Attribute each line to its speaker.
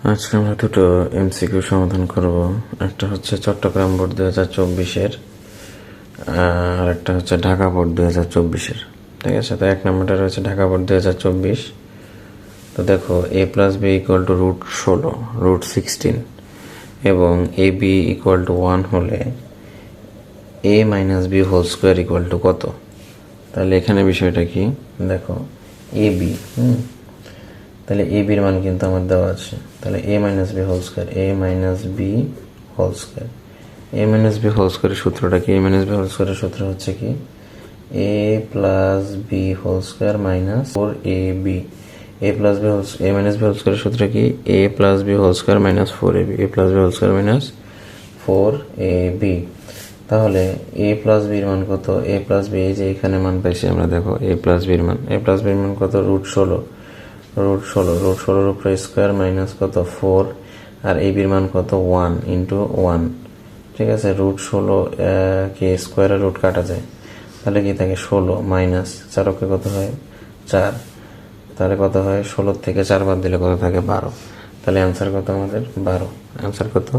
Speaker 1: আজকে আমরা দুটো এমসিকিউ সমাধান করব। একটা হচ্ছে চট্টগ্রাম বোর্ড 2024-এর, আর একটা হচ্ছে ঢাকা বোর্ড 2024-এর। ঠিক আছে, তো 1 নম্বরটা রয়েছে ঢাকা বোর্ড 2024। তো দেখো, a plus b equal to √16 √16 এবং এ বি ইকুয়াল টু 1 হলে a minus b whole square equal to কত? তাহলে এখানে বিষয়টা কি দেখো, এ বি তাহলে এ বির মান কিন্তু আমার দেওয়া আছে। তাহলে এ মাইনাস বি হোল স্কোয়ার, এ মাইনাস বি হোল স্কোয়ার, এ মাইনাস বি হোল স্কোয়ারের সূত্রটা কি? এ মাইনাস বি হোল স্কোয়ারের সূত্র হচ্ছে কি, a plus b whole square minus 4ab। A plus b whole, a minus b whole স্কোয়ারের সূত্র কি? A plus b whole square minus 4ab, a plus b whole square minus 4ab। তাহলে এ plus বির মান কত? এ প্লাস বি, এই যে এখানে মান পাইছি আমরা, দেখো এ প্লাস বির মান, এ প্লাস বির মান কত? √16 √16 উপরে স্কোয়ার মাইনাস কত? 4, আর এ বির মান কত? 1 ইন্টু 1। ঠিক আছে, √16 কে স্কোয়ারে রুট কাটা যায়, তাহলে কি থাকে? 16 মাইনাস 4 কত হয়? 4। তাহলে কত হয়? 16 থেকে 4 বাদ দিলে কত থাকে? 12। তাহলে অ্যান্সার কত আমাদের? 12। অ্যান্সার কত?